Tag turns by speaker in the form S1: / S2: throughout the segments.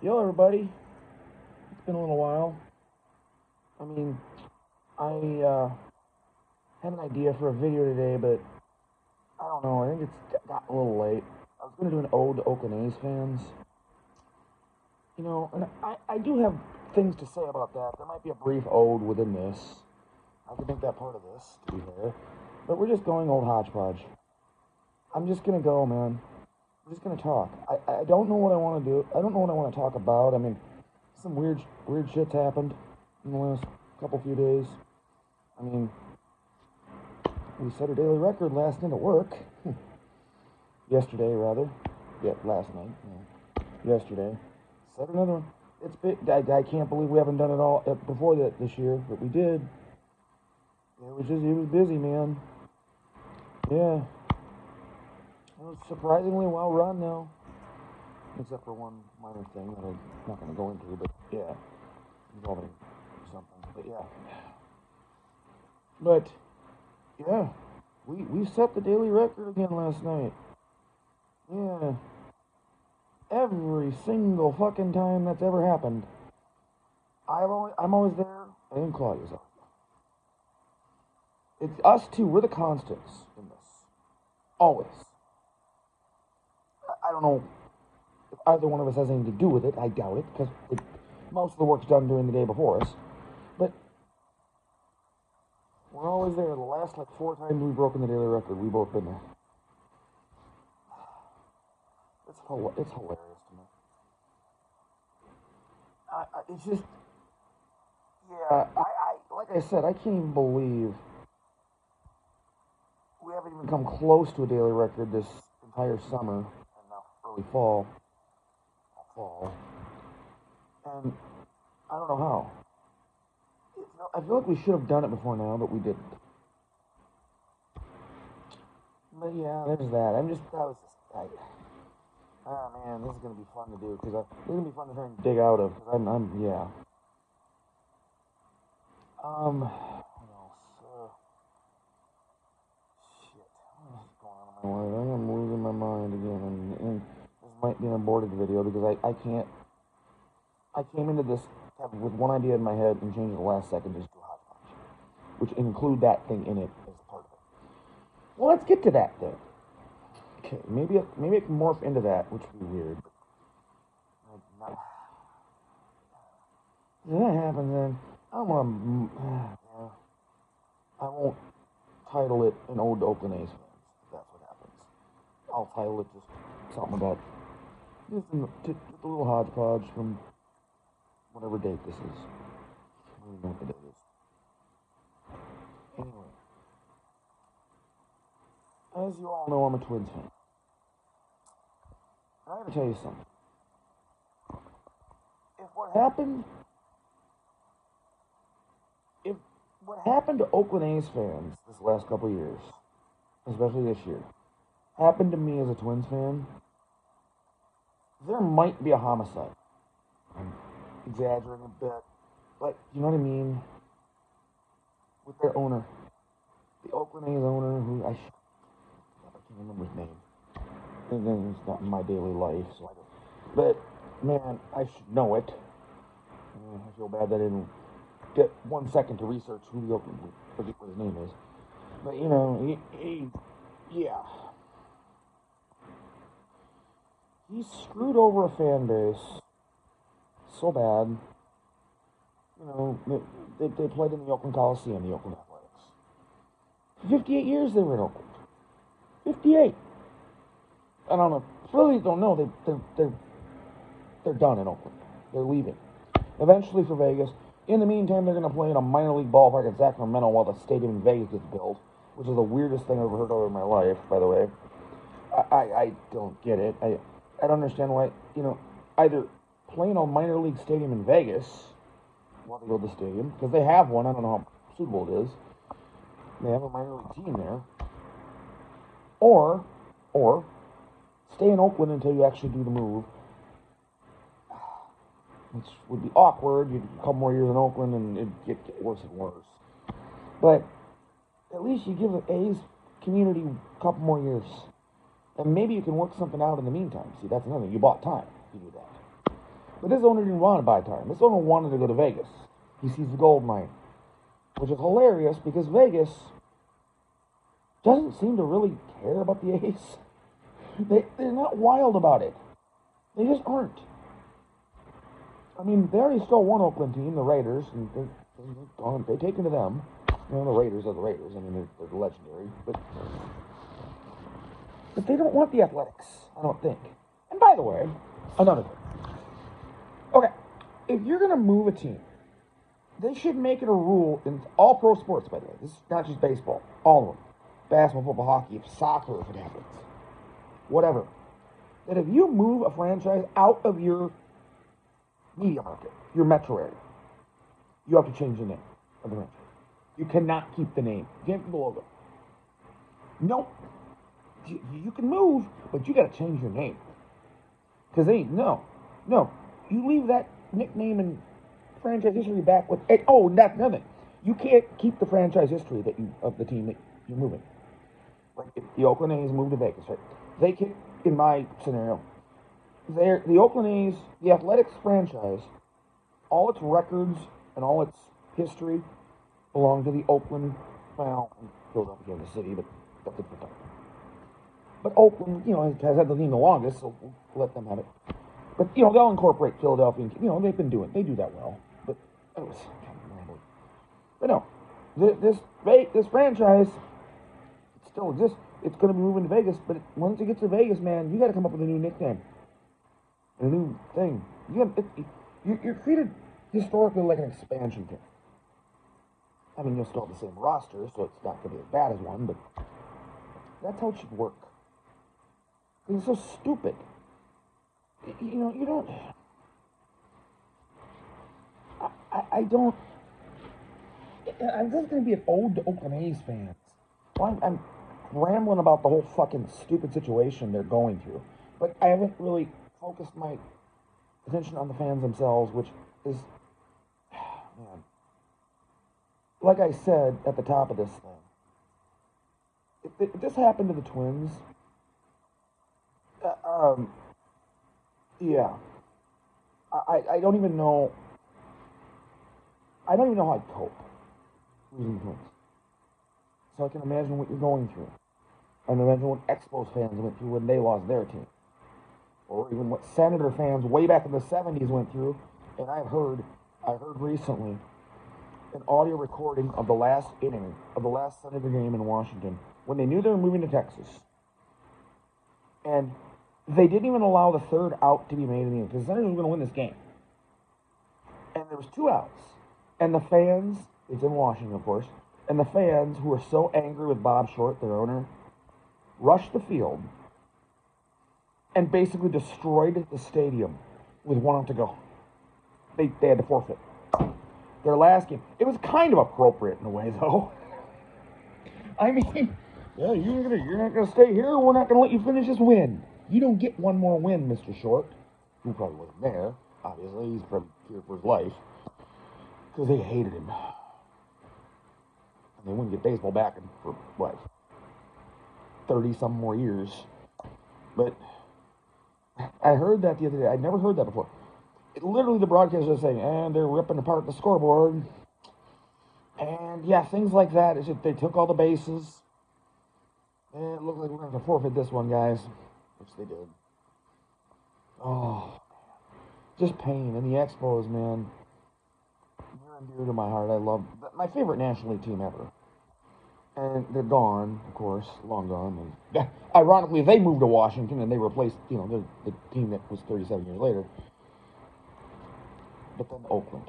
S1: Yo, everybody. It's been a little while. I mean, I had an idea for a video today, but I don't know. I think it's gotten a little late. I was going to do an ode to Oakland A's fans. And I do have things to say about that. There might be a brief ode within this. I could make that part of this, to be fair. But we're just going old Hodgepodge. I'm just going to go, man. I'm just going to talk. I don't know what I want to do. I don't know what I want to talk about. I mean, some weird shit's happened in the last few days. I mean, we set a daily record last night at work. Yesterday, rather. Yeah, last night. Yeah. Yesterday. Set another one. It's big. I can't believe we haven't done it all before that this year, but we did. It was busy, man. Yeah. It was surprisingly well run now. Except for one minor thing that I'm not going to go into, but yeah. Involving something. But yeah. But yeah. We set the daily record again last night. Yeah. Every single fucking time that's ever happened. I'm always there. I am Claudia's up. It's us two. We're the constants in this. Always. I don't know if either one of us has anything to do with it. I doubt it, because most of the work's done during the day before us. But we're always there. The last 4 times we've broken the daily record, we've both been there. It's hilarious to me. It's just, yeah. Like I said, I can't even believe we haven't even come close to a daily record this entire summer and now early fall. And I don't know how. I feel like we should have done it before now, but we didn't. But yeah, there's that. Oh man, this is gonna be fun to do because this is gonna be fun to try and dig out of. Cause yeah. What else? Shit. What is going on in my life? I'm losing my mind again, and this might be an aborted video because I can't. I came into this with one idea in my head and changed it the last second just to a hodgepodge, which include that thing in it as part of it. Well, let's get to that then. Okay, maybe it can morph into that, which would be weird. But if that happens, then I don't want to. Yeah, I won't title it an ode to Oakland A's fans. If that's what happens, I'll title it just something about just a little hodgepodge from whatever date this is. I don't even know what the date is. Anyway, as you all know, I'm a Twins fan. I gotta tell you something. If what happened to Oakland A's fans this last couple of years, especially this year, happened to me as a Twins fan, there might be a homicide. I'm exaggerating a bit, but you know what I mean? With their owner, the Oakland A's owner, who I can't remember his name. It's not in my daily life, so I don't. But man, I should know it. I feel bad that I didn't get 1 second to research who the Oakland. Forget what his name is. But yeah, he screwed over a fan base so bad. They played in the Oakland Coliseum, the Oakland Athletics. For 58 years they were in Oakland. 58. I don't know. Really don't know. They're done in Oakland. They're leaving. Eventually for Vegas. In the meantime, they're going to play in a minor league ballpark in Sacramento while the stadium in Vegas gets built, which is the weirdest thing I've ever heard of in my life, by the way. I don't get it. I don't understand why, either play in a minor league stadium in Vegas while they build the stadium, because they have one. I don't know how suitable it is. They have a minor league team there. Or stay in Oakland until you actually do the move, which would be awkward. You'd a couple more years in Oakland, and it'd get worse and worse. But at least you give the A's community a couple more years, and maybe you can work something out in the meantime. See, that's another thing. You bought time to do that. But this owner didn't want to buy time. This owner wanted to go to Vegas. He sees the gold mine, which is hilarious because Vegas doesn't seem to really care about the A's. They're not wild about it. They just aren't. I mean, they already stole one Oakland team, the Raiders, and they've taken to them. You know, the Raiders are the Raiders. I mean, they're legendary. But they don't want the Athletics, I don't think. And by the way, another thing. Okay, if you're going to move a team, they should make it a rule in all pro sports, by the way. This is not just baseball. All of them. Basketball, football, hockey, soccer, if it happens. Whatever. That if you move a franchise out of your media market, your metro area, you have to change the name of the franchise. You cannot keep the name. You can't keep the logo. No. You can move, but you got to change your name. Because no. You leave that nickname and franchise history back with. That's nothing. You can't keep the franchise history of the team that you're moving. Like if the Oakland A's moved to Vegas, right? They can, in my scenario, the Oakland A's, the Athletics franchise, all its records and all its history belong to the Oakland, Philadelphia, Kansas City, but that's a different time. But Oakland, has had the team the longest, so we'll let them have it. But, they'll incorporate Philadelphia, they do that well. But it was kind of rambling. But no, this franchise, it still exists. It's going to be moving to Vegas, but once it gets to Vegas, man, you got to come up with a new nickname. A new thing. You're treated historically like an expansion team. I mean, you'll still have the same roster, so it's not going to be as bad as one, but that's how it should work. It's so stupid. You don't... I'm just going to be an ode to Oakland A's fans. Well, I'm rambling about the whole fucking stupid situation they're going through. But I haven't really focused my attention on the fans themselves, which is... Man. Like I said at the top of this thing, if this happened to the Twins, yeah, I don't even know. I don't even know how I'd cope losing the Twins. So I can imagine what you're going through. I can imagine what Expos fans went through when they lost their team, or even what Senator fans way back in the '70s went through. And I heard recently an audio recording of the last inning of the last Senator game in Washington when they knew they were moving to Texas. And they didn't even allow the third out to be made in the inning because the Senators were going to win this game. And there was 2 outs. And the fans, it's in Washington, of course, and the fans who were so angry with Bob Short, their owner, rushed the field and basically destroyed the stadium with 1 out to go. They had to forfeit their last game. It was kind of appropriate in a way, though. I mean, yeah, you're not gonna stay here. We're not gonna let you finish this win. You don't get one more win, Mr. Short, who probably wasn't there. Obviously, he's probably feared for his life because they hated him, and they wouldn't get baseball back for what 30-some more years. But I heard that the other day. I'd never heard that before. Literally, the broadcasters are saying, and they're ripping apart the scoreboard. And, yeah, things like that. It's just, they took all the bases. And it looked like we're going to have to forfeit this one, guys. Which they did. Oh, just pain. And the Expos, man. Near and dear to my heart. I love my favorite National League team ever. And they're gone, of course. Long gone. And ironically, they moved to Washington and they replaced, the team that was 37 years later. But then Oakland.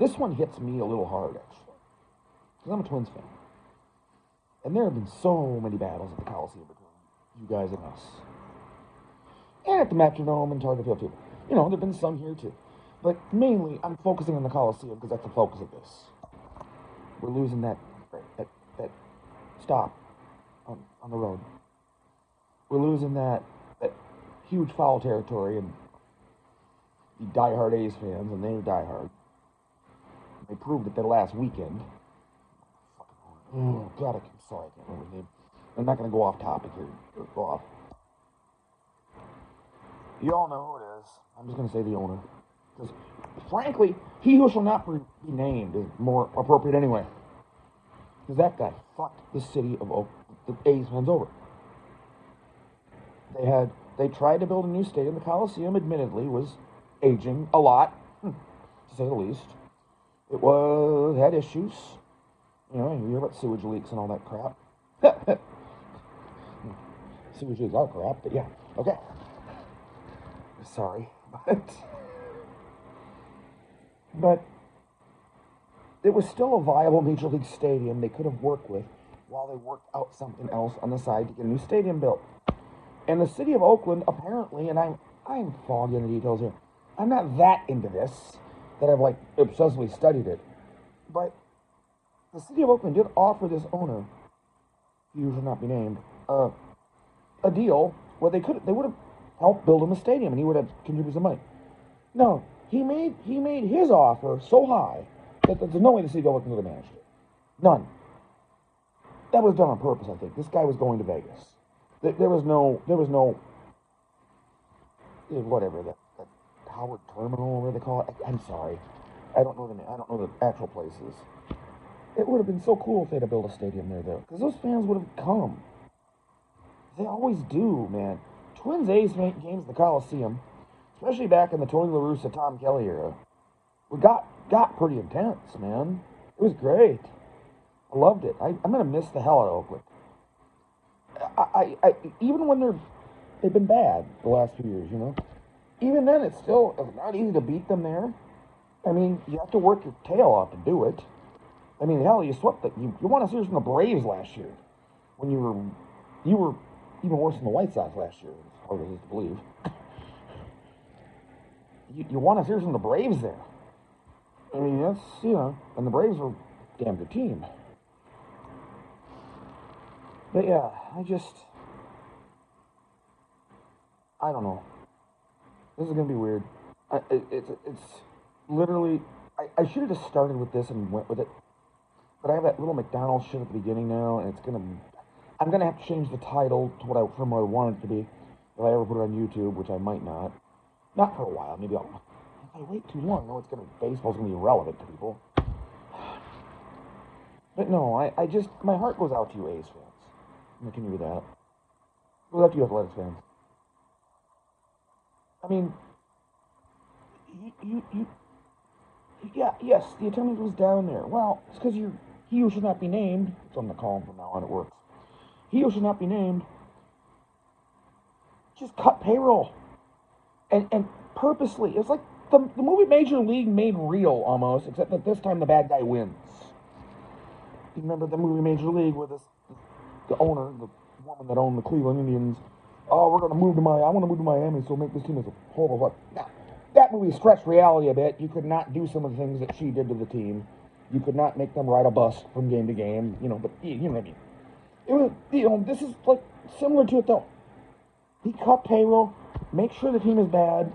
S1: This one hits me a little hard, actually. Because I'm a Twins fan. And there have been so many battles at the Coliseum between you guys and us. And at the Metrodome and Target Field, too. There have been some here, too. But mainly, I'm focusing on the Coliseum because that's the focus of this. We're losing that stop on the road. We're losing that huge foul territory and the diehard A's fans, and they're diehard. They proved it their last weekend. Oh, God, I'm sorry, I can't remember his name. I'm not going to go off topic here. Go off. You all know who it is. I'm just going to say the owner. Because, frankly, he who shall not be named is more appropriate anyway. Because that guy fucked the city of the A's fans over. They tried to build a new stadium. The Coliseum, admittedly, was aging a lot, to say the least. It had issues. You know, you hear about sewage leaks and all that crap. Sewage leaks are crap, but yeah, okay. Sorry, but it was still a viable Major League stadium they could have worked with while they worked out something else on the side to get a new stadium built. And the city of Oakland, apparently, and I'm foggy in the details here. I'm not that into this that I've like obsessively studied it, but the city of Oakland did offer this owner, who should not be named, a deal where they would have helped build him a stadium and he would have contributed some money. No, he made his offer so high that there's no way the city of Oakland would have managed it. None. That was done on purpose, I think. This guy was going to Vegas. There was no whatever that Howard Terminal, whatever they call it. I'm sorry, I don't know the actual places. It would have been so cool if they'd have built a stadium there, though, because those fans would have come. They always do, man. Twins A's games in the Coliseum, especially back in the Tony La Russa, Tom Kelly era, got pretty intense, man. It was great. I loved it. I'm gonna miss the hell out of Oakland. I even when they've been bad the last few years, you know. Even then, it's not easy to beat them there. I mean, you have to work your tail off to do it. I mean, hell, you swept you won a series from the Braves last year, when you were even worse than the White Sox last year. It's hard to believe. You won a series from the Braves there. I mean, that's, you know, and the Braves were a damn good team. But yeah, I don't know. This is gonna be weird. It's literally, I should have just started with this and went with it. But I have that little McDonald's shit at the beginning now, and I'm gonna have to change the title to from what I want it to be if I ever put it on YouTube, which I might not. Not for a while. Maybe if I wait too long, baseball's gonna be irrelevant to people. But no, my heart goes out to you A's fans. I can do that. It goes out to you Athletics fans. I mean, yeah, yes, the attendance was down there. Well, it's because he who should not be named. It's on the column from now on. It works. He who should not be named just cut payroll, and purposely. It's like the movie Major League made real almost, except that this time the bad guy wins. You remember the movie Major League where the owner, the woman that owned the Cleveland Indians, I want to move to Miami, so make this team as a whole. But nah, that movie stretched reality a bit. You could not do some of the things that she did to the team. You could not make them ride a bus from game to game, you know. But you know what I mean. It was, you know, this is like similar to it though. He cut payroll, make sure the team is bad,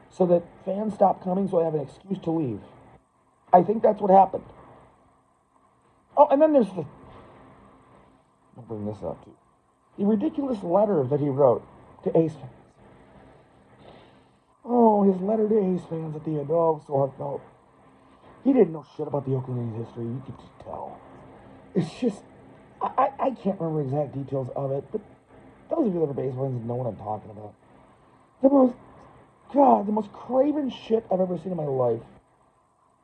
S1: so that fans stop coming, so they have an excuse to leave. I think that's what happened. Oh, and then there's I'll bring this up too. The ridiculous letter that he wrote to A's fans. Oh, his letter to A's fans at the end. Oh, so heartfelt. He didn't know shit about the Oakland A's history. You could just tell. It's just, I can't remember exact details of it, but those of you that are baseball fans know what I'm talking about. The most craven shit I've ever seen in my life.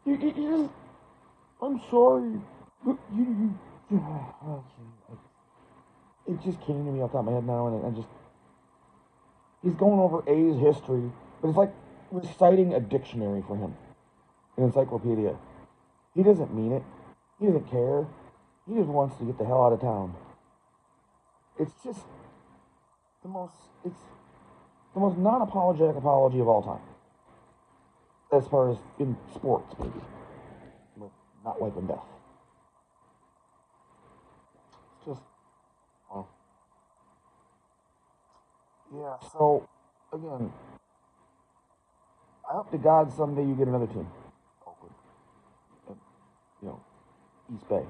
S1: You just, I'm sorry. It just came to me off the top of my head now, and he's going over A's history, but it's like reciting a dictionary for him, an encyclopedia. He doesn't mean it. He doesn't care. He just wants to get the hell out of town. It's just it's the most non-apologetic apology of all time, as far as in sports, maybe, but not life and death. It's just, well, yeah. So again, I hope to God someday you get another team, Oakland, and, you know, East Bay.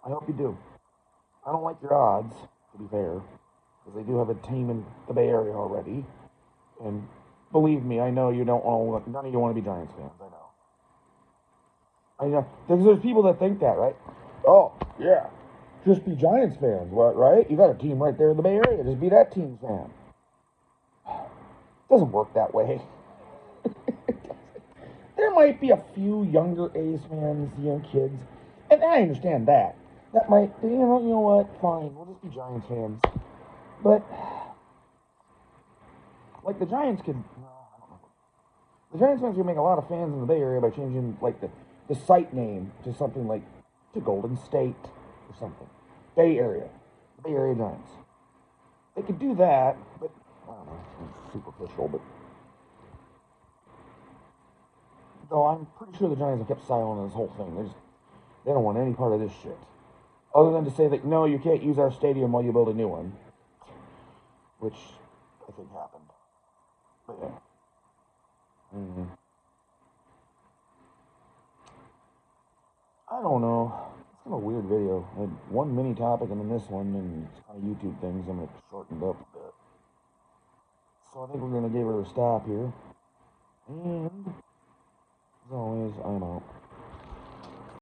S1: I hope you do. I don't like your odds, to be fair. because they do have a team in the Bay Area already. And believe me, I know you don't want, none of you want to be Giants fans. I know. There's people that think that, right? Oh, yeah. Just be Giants fans, what, right? You got a team right there in the Bay Area. Just be that team's fan. It doesn't work that way. There might be a few younger A's fans, young kids, and I understand that. That might, you know what? Fine, we'll just be Giants fans. But like the Giants could, no, I don't know. The Giants fans could make a lot of fans in the Bay Area by changing like the site name to something like to Golden State or something. Bay Area, the Bay Area Giants. They could do that, but I don't know. It's superficial, but. Though I'm pretty sure the Giants have kept silent on this whole thing. They don't want any part of this shit. Other than to say that, no, you can't use our stadium while you build a new one. Which I think happened. But yeah. I don't know. It's kind of a weird video. I had one mini topic and then this one, and it's kind of YouTube things. I'm going to shorten it up a bit. So I think we're going to give her a stop here. And, as always, I'm out.